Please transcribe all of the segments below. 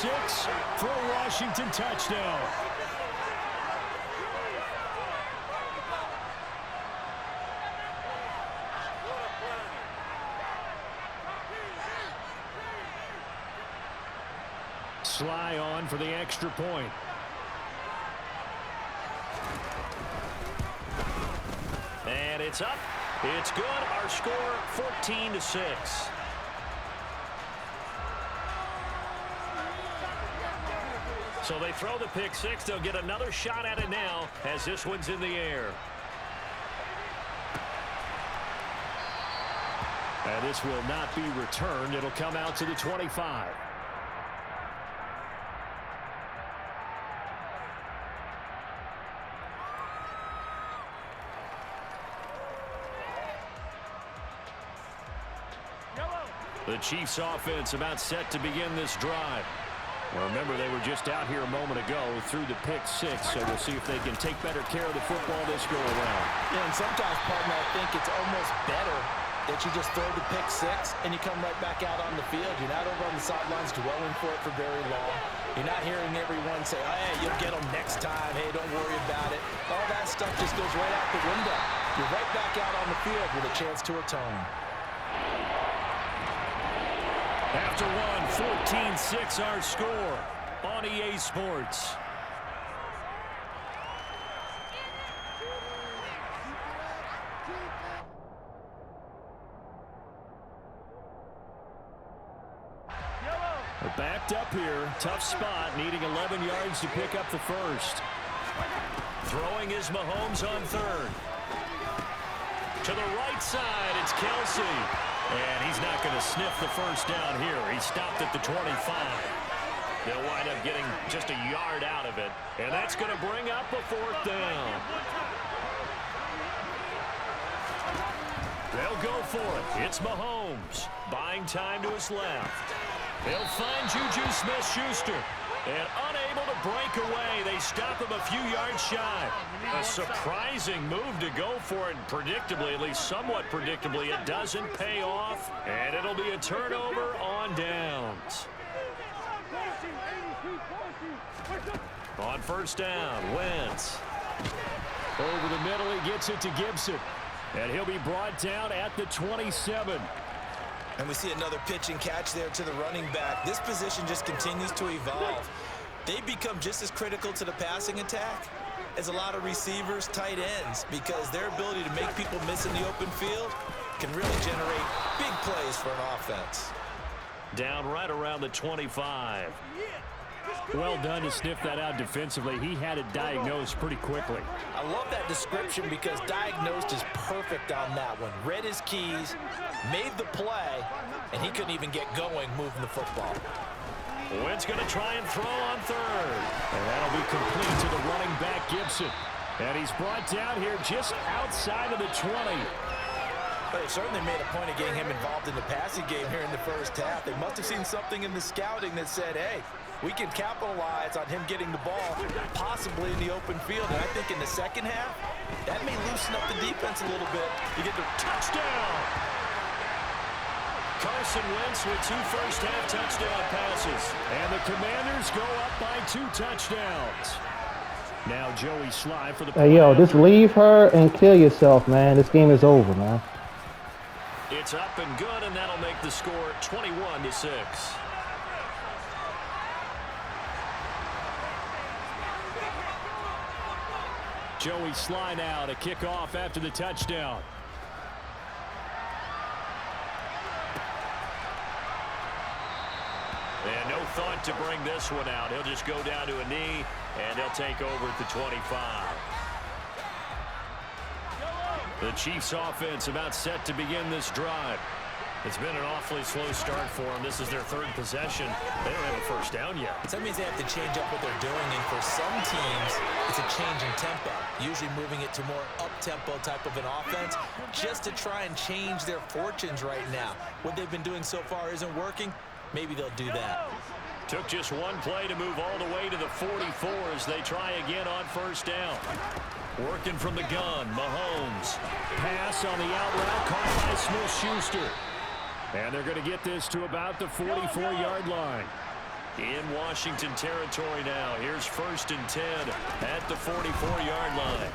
6 for a Washington touchdown. Sly on for the extra point. And it's up. It's good. Our score 14-6. So they throw the pick six. They'll get another shot at it now as this one's in the air. And this will not be returned. It'll come out to the 25. The Chiefs offense about set to begin this drive. Well, remember, they were just out here a moment ago through the pick six, so we'll see if they can take better care of the football this go around. Yeah, and sometimes, partner, I think it's almost better that you just throw the pick six and you come right back out on the field. You're not over on the sidelines dwelling for it for very long. You're not hearing everyone say, oh, hey, you'll get them next time. Hey, don't worry about it. All that stuff just goes right out the window. You're right back out on the field with a chance to atone. After one, 14-6 our score on EA Sports. They're backed up here. Tough spot, needing 11 yards to pick up the first. Throwing is Mahomes on third. To the right side, it's Kelsey. And he's not going to sniff the first down here. He stopped at the 25. They'll wind up getting just a yard out of it. And that's going to bring up a fourth down. They'll go for it. It's Mahomes. Buying time to his left. They'll find Juju Smith-Schuster. And unable to break away, they stop him a few yards shy. A surprising move to go for it. Predictably, at least somewhat predictably, it doesn't pay off. And it'll be a turnover on downs. On first down, Wentz. Over the middle, he gets it to Gibson. And he'll be brought down at the 27. And we see another pitch and catch there to the running back. This position just continues to evolve. They become just as critical to the passing attack as a lot of receivers, tight ends, because their ability to make people miss in the open field can really generate big plays for an offense. Down right around the 25. Well done to sniff that out defensively. He had it diagnosed pretty quickly. I love that description because diagnosed is perfect on that one. Read his keys, made the play, and he couldn't even get going moving the football. Wentz going to try and throw on third. And that'll be complete to the running back, Gibson. And he's brought down here just outside of the 20. They certainly made a point of getting him involved in the passing game here in the first half. They must have seen something in the scouting that said, hey, we can capitalize on him getting the ball, possibly in the open field. And I think in the second half, that may loosen up the defense a little bit. You get the touchdown. Carson Wentz with 2 first-half touchdown passes. And the Commanders go up by 2 touchdowns. Now Joey Sly for the Hey, yo, just leave her and kill yourself, man. This game is over, man. It's up and good, and that'll make the score 21-6. Joey Sly now to kick off after the touchdown. And no thought to bring this one out. He'll just go down to a knee, and he'll take over at the 25. The Chiefs offense about set to begin this drive. It's been an awfully slow start for them. This is their 3rd possession. They don't have a first down yet. So that means they have to change up what they're doing, and for some teams, it's a change in tempo, usually moving it to more up-tempo type of an offense just to try and change their fortunes right now. What they've been doing so far isn't working. Maybe they'll do that. Took just one play to move all the way to the 44 as they try again on first down. Working from the gun, Mahomes. Pass on the out route caught by Smith-Schuster. And they're going to get this to about the 44-yard line. In Washington territory now. Here's 1st and 10 at the 44-yard line.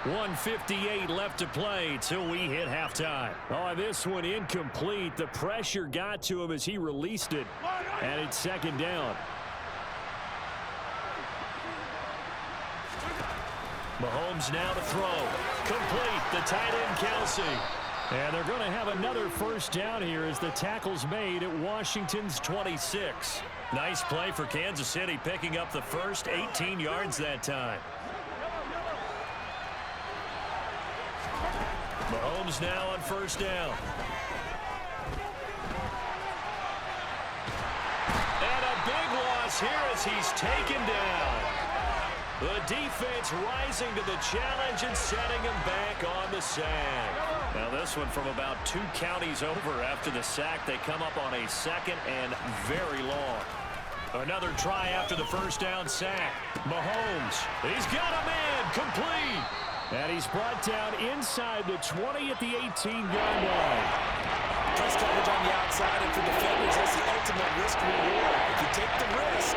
1:58 left to play till we hit halftime. Oh, this one incomplete. The pressure got to him as he released it, and it's 2nd down. Mahomes now to throw. Complete. The tight end, Kelsey. And they're going to have another 1st down here as the tackle's made at Washington's 26. Nice play for Kansas City, picking up the first 18 yards that time. Mahomes now on 1st down. And a big loss here as he's taken down. The defense rising to the challenge and setting him back on the sack. Now this one from about 2 counties over after the sack. They come up on a 2nd and very long. Another try after the 1st down sack. Mahomes, he's got a man, complete. And he's brought down inside the 20 at the 18-yard line. Press coverage on the outside, and for defenders, that's the ultimate risk-reward. If you take the risk,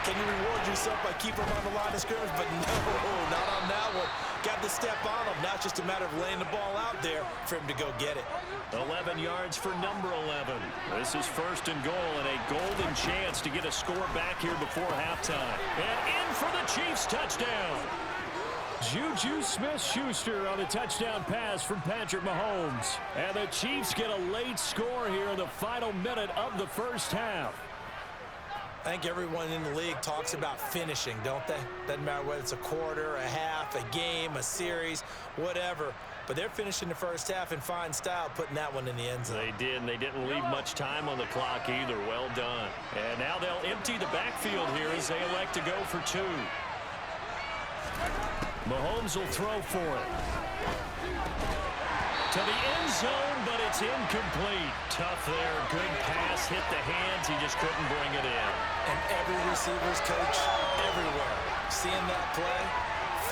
can you reward yourself by keeping them on the line of scrimmage? But no, not on that one. Got to step on them. Now it's just a matter of laying the ball out there for him to go get it. 11 yards for number 11. This is 1st and goal and a golden chance to get a score back here before halftime. And in for the Chiefs touchdown. Juju Smith-Schuster on a touchdown pass from Patrick Mahomes. And the Chiefs get a late score here in the final minute of the 1st half. I think everyone in the league talks about finishing, don't they? Doesn't matter whether it's a quarter, a half, a game, a series, whatever. But they're finishing the 1st half in fine style, putting that one in the end zone. They did, and they didn't leave much time on the clock either. Well done. And now they'll empty the backfield here as they elect to go for 2. Mahomes will throw for it. To the end zone, but it's incomplete. Tough there. Good pass. Hit the hands. He just couldn't bring it in. And every receiver's coach everywhere. Seeing that play,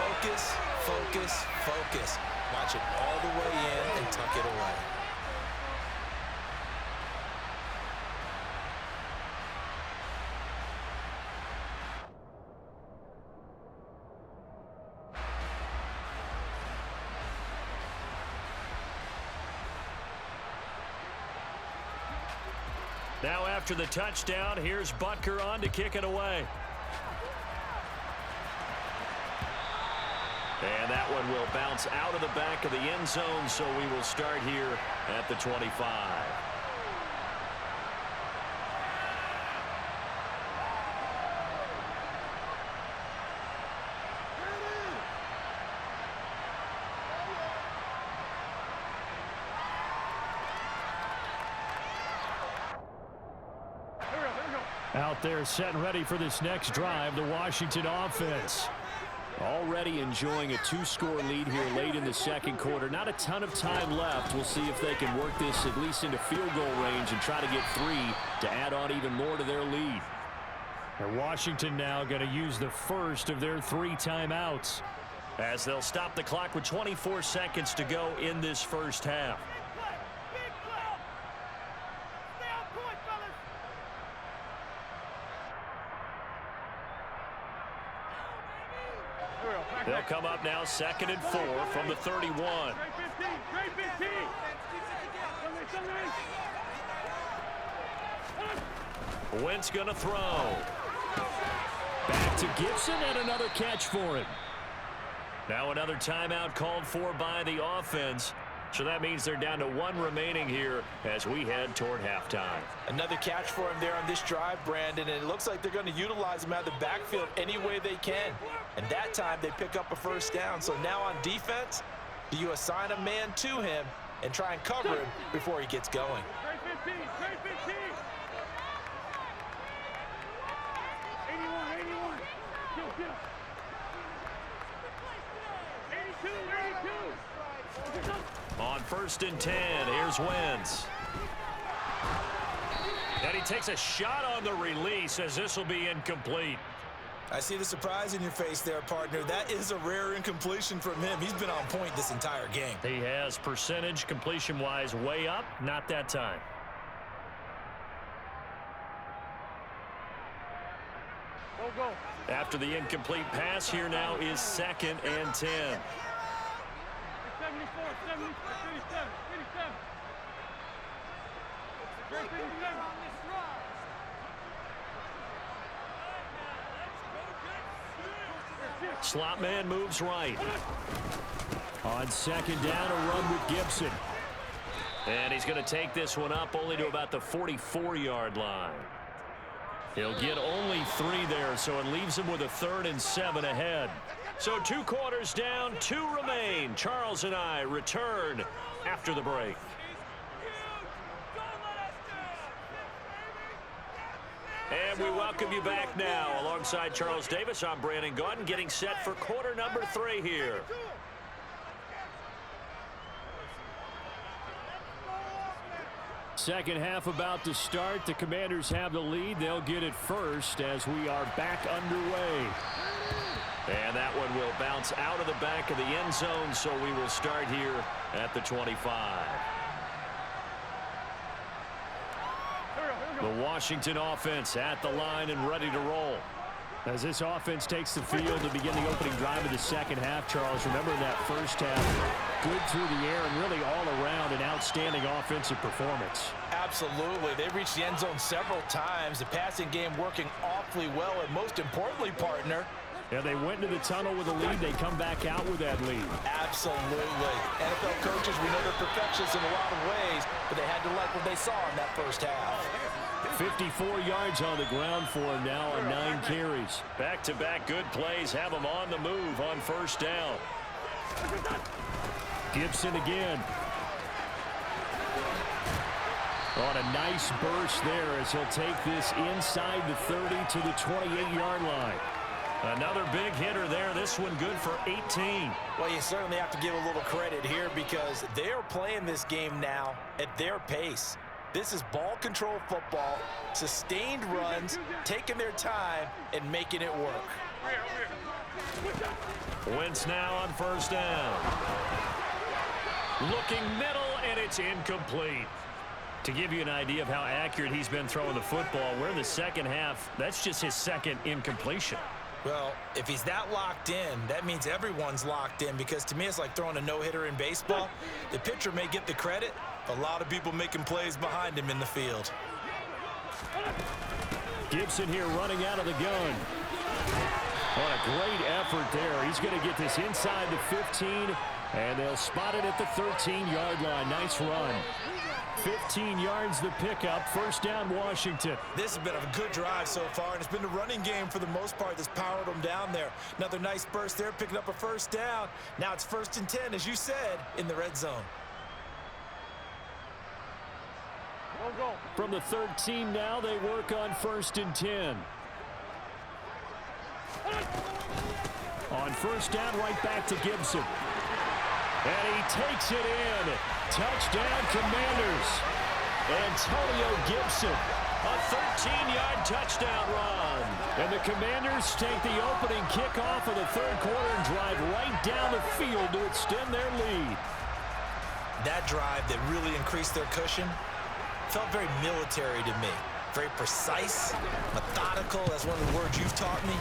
focus, focus, focus. Watch it all the way in and tuck it away. Now after the touchdown, here's Butker on to kick it away. And that one will bounce out of the back of the end zone, so we will start here at the 25. Out there set and ready for this next drive, the Washington offense. Already enjoying a 2-score lead here late in the 2nd quarter. Not a ton of time left. We'll see if they can work this at least into field goal range and try to get 3 to add on even more to their lead. And Washington now going to use the first of their 3 timeouts as they'll stop the clock with 24 seconds to go in this 1st half. They'll come up now 2nd and 4 from the 31. Wentz going to throw. Back to Gibson and another catch for him. Now another timeout called for by the offense. So that means they're down to 1 remaining here as we head toward halftime. Another catch for him there on this drive, Brandon, and it looks like they're going to utilize him out of the backfield any way they can. And that time they pick up a 1st down. So now on defense, do you assign a man to him and try and cover him before he gets going? On 1st and 10, here's Wentz. And he takes a shot on the release as this will be incomplete. I see the surprise in your face there, partner. That is a rare incompletion from him. He's been on point this entire game. He has percentage completion-wise way up. Not that time. After the incomplete pass, here now is 2nd and 10. Slot man moves right. On 2nd down, a run with Gibson. And he's going to take this one up only to about the 44-yard line. He'll get only 3 there, so it leaves him with a 3rd and 7 ahead. So 2 quarters down, 2 remain. Charles and I return after the break. And we welcome you back now. Alongside Charles Davis, I'm Brandon Gaudin, getting set for quarter number 3 here. Second half about to start. The Commanders have the lead. They'll get it first as we are back underway. And that one will bounce out of the back of the end zone, so we will start here at the 25. The Washington offense at the line and ready to roll. As this offense takes the field to begin the opening drive of the second half, Charles, remember that first half, good through the air and really all around an outstanding offensive performance. Absolutely. They reached the end zone several times. The passing game working awfully well, and most importantly, partner, yeah, they went into the tunnel with a lead. They come back out with that lead. Absolutely. NFL coaches, we know they're perfectionists in a lot of ways, but they had to like what they saw in that first half. 54 yards on the ground for him now on 9 carries. Back-to-back good plays have him on the move on first down. Gibson again. On a nice burst there as he'll take this inside the 30 to the 28-yard line. Another big hitter there. This one good for 18. Well, you certainly have to give a little credit here because they are playing this game now at their pace. This is ball control football, sustained runs, taking their time, and making it work. Wentz now on first down. Looking middle, and it's incomplete. To give you an idea of how accurate he's been throwing the football, we're in the second half. That's just his 2nd incompletion. Well, if he's that locked in, that means everyone's locked in because to me it's like throwing a no-hitter in baseball. The pitcher may get the credit, but a lot of people making plays behind him in the field. Gibson here running out of the gun. What a great effort there. He's going to get this inside the 15, and they'll spot it at the 13-yard line. Nice run. 15 yards the pickup. First down, Washington. This has been a good drive so far, and it's been the running game for the most part that's powered them down there. Another nice burst there, picking up a first down. Now it's 1st and 10, as you said, in the red zone. From the 13 now, they work on 1st and 10. On first down, right back to Gibson. And he takes it in. Touchdown, Commanders. Antonio Gibson, a 13-yard touchdown run. And the Commanders take the opening kickoff of the 3rd quarter and drive right down the field to extend their lead. That drive that really increased their cushion felt very military to me. Very precise, methodical, that's one of the words you've taught me.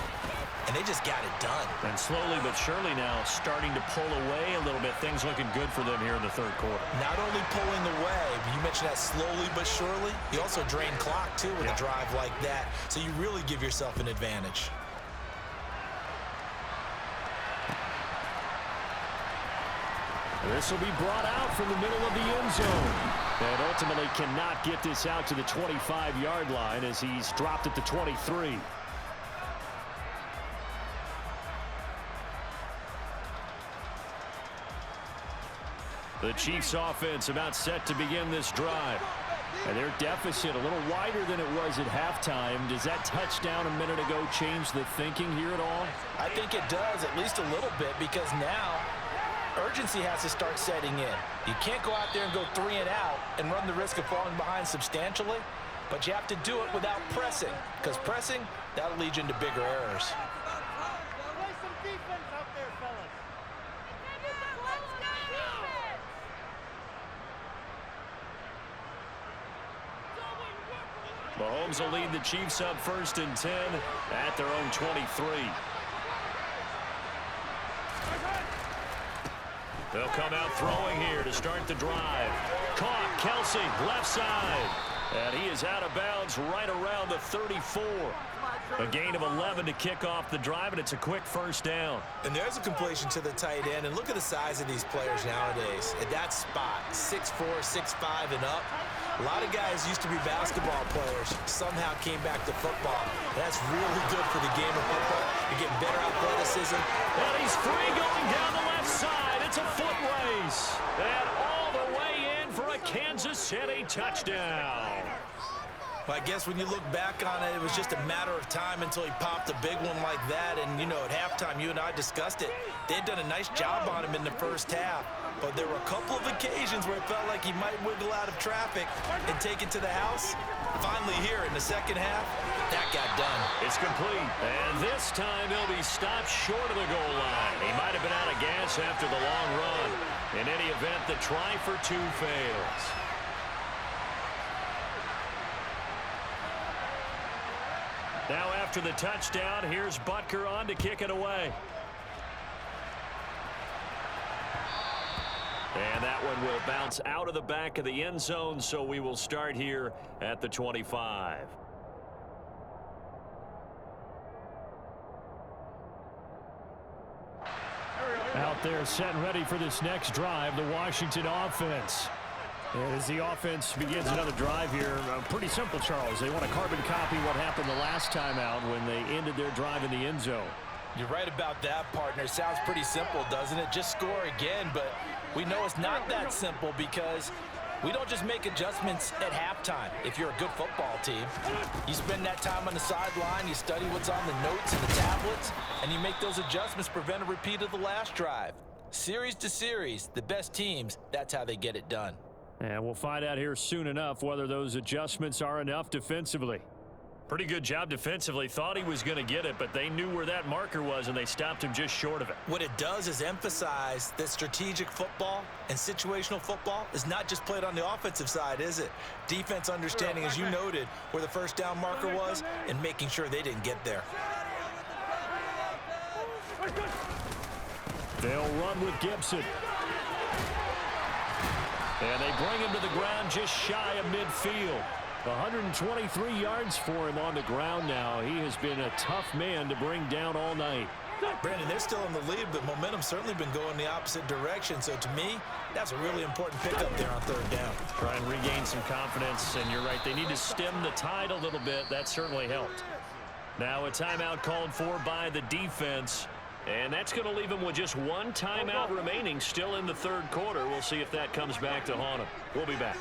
And they just got it done. And slowly but surely now starting to pull away a little bit. Things looking good for them here in the 3rd quarter. Not only pulling away, you mentioned that slowly but surely. You also drain clock, too, with a drive like that. So you really give yourself an advantage. This will be brought out from the middle of the end zone. And ultimately cannot get this out to the 25-yard line as he's dropped at the 23. The Chiefs offense about set to begin this drive. And their deficit a little wider than it was at halftime. Does that touchdown a minute ago change the thinking here at all? I think it does, at least a little bit, because now urgency has to start setting in. You can't go out there and go 3 and out and run the risk of falling behind substantially, but you have to do it without pressing, because pressing, that'll lead you into bigger errors. Mahomes will lead the Chiefs up 1st and 10 at their own 23. They'll come out throwing here to start the drive. Caught, Kelsey, left side. And he is out of bounds right around the 34. A gain of 11 to kick off the drive, and it's a quick 1st down. And there's a completion to the tight end. And look at the size of these players nowadays. At that spot, 6'4", 6'5", and up. A lot of guys used to be basketball players, somehow came back to football. That's really good for the game of football. You're getting better athleticism. And he's free going down the left side. It's a foot race. And all the way in for a Kansas City touchdown. Well, I guess when you look back on it, it was just a matter of time until he popped a big one like that. And, you know, at halftime, you and I discussed it. They'd done a nice job on him in the 1st half. But there were a couple of occasions where it felt like he might wiggle out of traffic and take it to the house. Finally here in the 2nd half, that got done. It's complete. And this time he'll be stopped short of the goal line. He might have been out of gas after the long run. In any event, the try for 2 fails. Now after the touchdown, here's Butker on to kick it away. And that one will bounce out of the back of the end zone, so we will start here at the 25. Out there set and ready for this next drive, the Washington offense. As the offense begins another drive here, pretty simple, Charles. They want to carbon copy what happened the last time out when they ended their drive in the end zone. You're right about that, partner. Sounds pretty simple, doesn't it? Just score again, but we know it's not that simple because we don't just make adjustments at halftime. If you're a good football team, you spend that time on the sideline, you study what's on the notes and the tablets, and you make those adjustments, prevent a repeat of the last drive. Series to series, the best teams, that's how they get it done. And we'll find out here soon enough whether those adjustments are enough defensively. Pretty good job defensively. Thought he was going to get it, but they knew where that marker was, and they stopped him just short of it. What it does is emphasize that strategic football and situational football is not just played on the offensive side, is it? Defense understanding, as you noted, where the 1st down marker was and making sure they didn't get there. They'll run with Gibson. And they bring him to the ground just shy of midfield. 123 yards for him on the ground now. He has been a tough man to bring down all night. Brandon, they're still in the lead, but momentum's certainly been going the opposite direction. So to me, that's a really important pickup there on 3rd down. Try and regain some confidence, and you're right. They need to stem the tide a little bit. That certainly helped. Now a timeout called for by the defense. And that's going to leave him with just 1 timeout remaining still in the 3rd quarter. We'll see if that comes back to haunt him. We'll be back.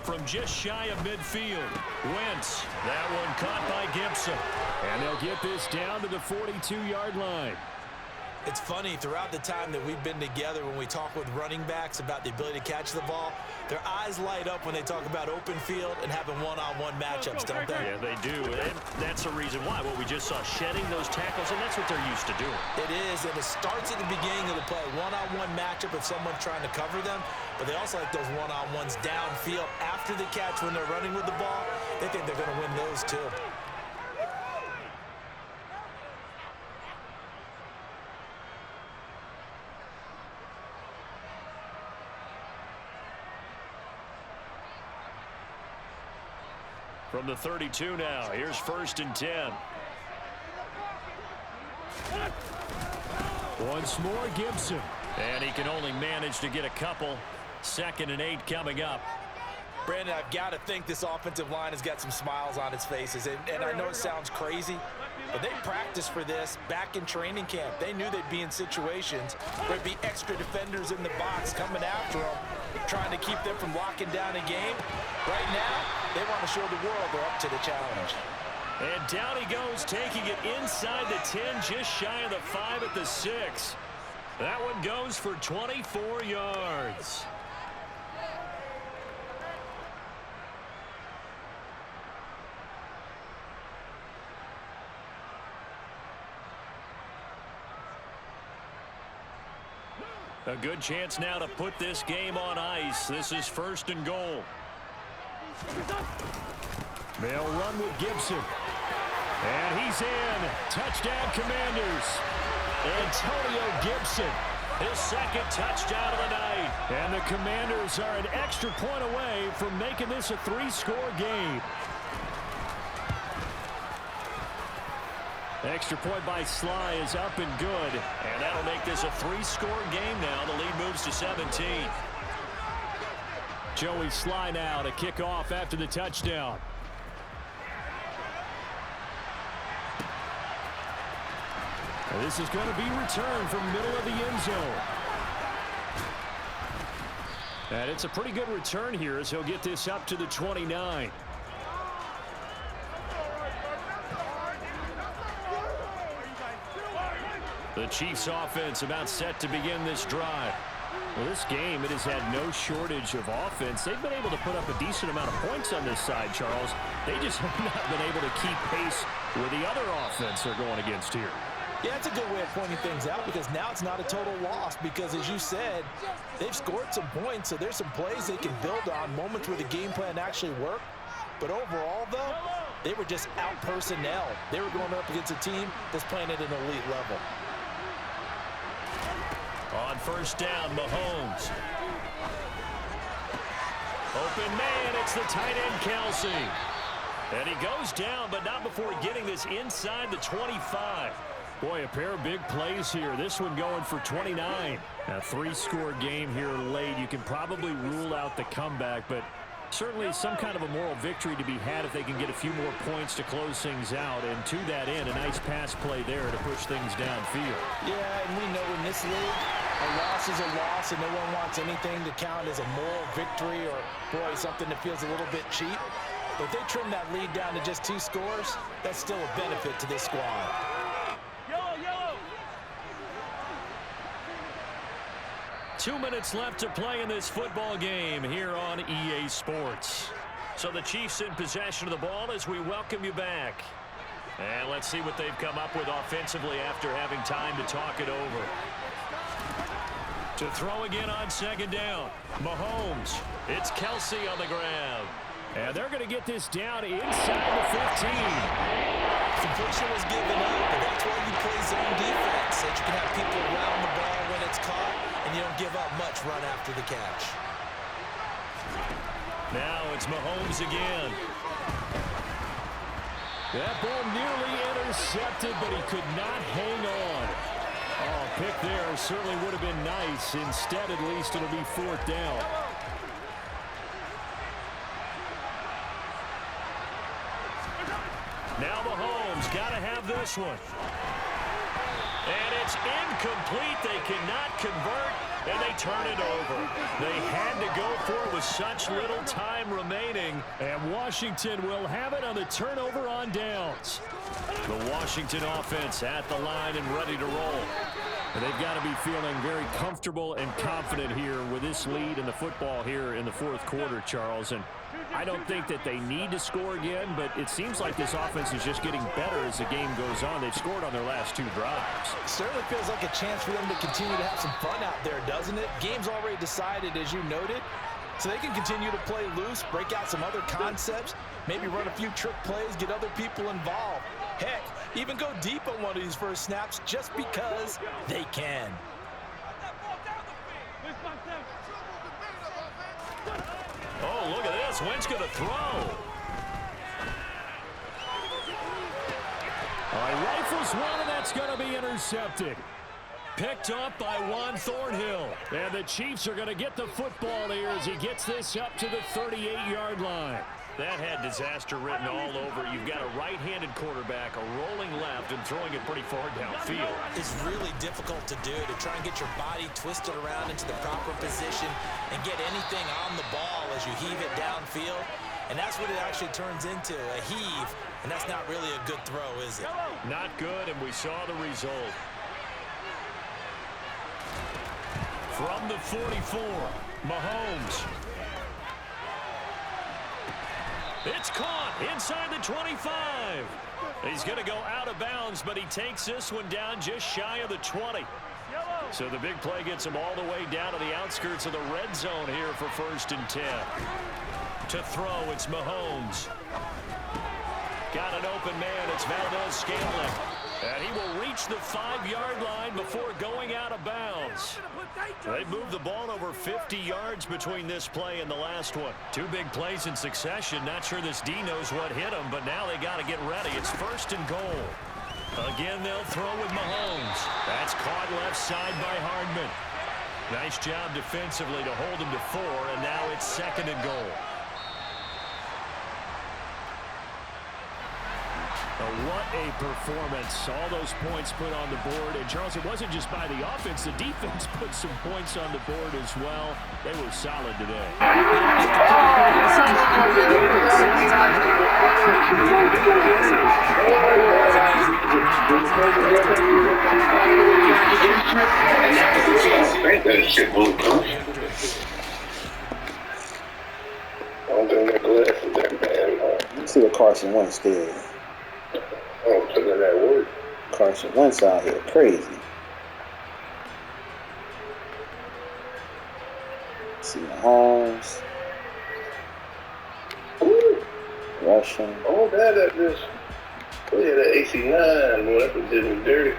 From just shy of midfield, Wentz. That one caught by Gibson. And they'll get this down to the 42-yard line. It's funny, throughout the time that we've been together, when we talk with running backs about the ability to catch the ball, their eyes light up when they talk about open field and having one-on-one matchups, don't they? Yeah, they do. And that's the reason why. What we just saw, shedding those tackles, and that's what they're used to doing. It is, and it starts at the beginning of the play. One-on-one matchup if someone's trying to cover them, but they also like those one-on-ones downfield after the catch when they're running with the ball. They think they're going to win those too. From the 32 now, here's 1st and 10. Once more, Gibson. And he can only manage to get a couple. 2nd and 8 coming up. Brandon, I've got to think this offensive line has got some smiles on its faces. And I know it sounds crazy, but they practiced for this back in training camp. They knew they'd be in situations where there'd be extra defenders in the box coming after them, trying to keep them from locking down a game. Right now, they want to show the world they're up to the challenge. And down he goes, taking it inside the 10, just shy of the 5 at the 6. That one goes for 24 yards. A good chance now to put this game on ice. This is 1st and goal. They'll run with Gibson. And he's in. Touchdown, Commanders. Antonio Gibson, his 2nd touchdown of the night. And the Commanders are an extra point away from making this a 3-score game. Extra point by Sly is up and good. And that'll make this a 3-score game now. The lead moves to 17. Joey Sly now to kick off after the touchdown. This is going to be returned from middle of the end zone. And it's a pretty good return here as he'll get this up to the 29. The Chiefs offense about set to begin this drive. Well, this game, it has had no shortage of offense. They've been able to put up a decent amount of points on this side, Charles. They just have not been able to keep pace with the other offense they're going against here. Yeah, that's a good way of pointing things out because now it's not a total loss because, as you said, they've scored some points, so there's some plays they can build on, moments where the game plan actually worked. But overall, though, they were just out-personnel. They were going up against a team that's playing at an elite level. On 1st down, Mahomes. Open man, it's the tight end, Kelsey. And he goes down, but not before getting this inside the 25. Boy, a pair of big plays here. This one going for 29. A 3-score game here late. You can probably rule out the comeback, but certainly some kind of a moral victory to be had if they can get a few more points to close things out. And to that end, a nice pass play there to push things downfield. Yeah, and we know in this league, a loss is a loss, and no one wants anything to count as a moral victory or, boy, something that feels a little bit cheap. But if they trim that lead down to just 2 scores, that's still a benefit to this squad. 2 minutes left to play in this football game here on EA Sports. So the Chiefs in possession of the ball as we welcome you back. And let's see what they've come up with offensively after having time to talk it over. To throw again on 2nd down. Mahomes. It's Kelsey on the grab. And they're going to get this down inside the 15. Completion was given up, but that's why you play zone defense, so that you can have people around the ball when it's caught, and you don't give up much run after the catch. Now it's Mahomes again. That ball nearly intercepted, but he could not hang on. Oh, pick there certainly would have been nice. Instead, at least, it'll be 4th down. Now Mahomes got to have this one. And it's incomplete. They cannot convert, and they turn it over. They had to go for it with such little time remaining, and Washington will have it on the turnover on downs. The Washington offense at the line and ready to roll. And they've got to be feeling very comfortable and confident here with this lead in the football here in the 4th quarter, Charles. And I don't think that they need to score again, but it seems like this offense is just getting better as the game goes on. They've scored on their last 2 drives. It certainly feels like a chance for them to continue to have some fun out there, doesn't it? Game's already decided, as you noted, so they can continue to play loose, break out some other concepts, maybe run a few trick plays, get other people involved. Heck, even go deep on one of these first snaps just because they can. Oh, look at this. Wentz going to throw. All right, rifles one, and that's going to be intercepted. Picked up by Juan Thornhill. And the Chiefs are going to get the football here as he gets this up to the 38-yard line. That had disaster written all over. You've got a right-handed quarterback, a rolling left, and throwing it pretty far downfield. It's really difficult to do, to try and get your body twisted around into the proper position and get anything on the ball as you heave it downfield. And that's what it actually turns into, a heave. And that's not really a good throw, is it? Not good, and we saw the result. From the 44, Mahomes. It's caught inside the 25. He's going to go out of bounds, but he takes this one down just shy of the 20. So the big play gets him all the way down to the outskirts of the red zone here for 1st and 10. To throw, it's Mahomes. Got an open man. It's Valdez-Scantling. And he will reach the 5-yard line before going out of bounds. They moved the ball over 50 yards between this play and the last one. 2 big plays in succession. Not sure this D knows what hit him, but now they got to get ready. It's 1st and goal. Again, they'll throw with Mahomes. That's caught left side by Hardman. Nice job defensively to hold him to 4, and now it's 2nd and goal. What a performance. All those points put on the board. And, Charles, it wasn't just by the offense. The defense put some points on the board as well. They were solid today. Let's see what Carson Wentz did. Oh, putting in that work. Carson Wentz out here crazy. Let's see Mahomes. Rushing. Oh, that just. Oh, yeah, that AC9. Boy, that was getting dirty.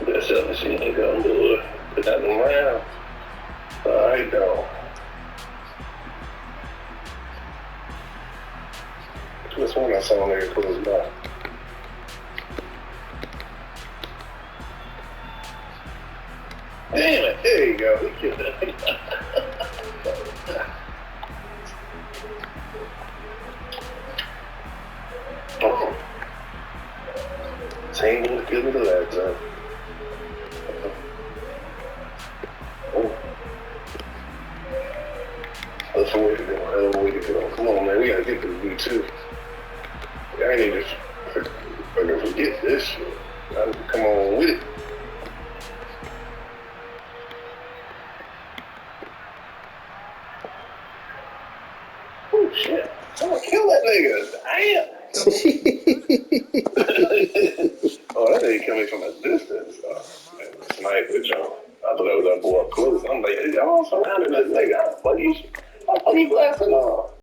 That's something she ain't gonna do it. Put that around. All right, dog. This one I saw there close by. Damn it, there you go. We killed it. Same one that killed me the last time. That's a way to go. That's a way to go. Come on, man. We gotta get to the V2. I need to fucking forget this shit. I need to come on with it. Oh, shit. Someone kill that nigga. Damn. Oh, that nigga coming from a distance. Sniper, John. I thought that was that boy up close. I'm like, y'all surrounded that nigga. How the fuck you blasting off?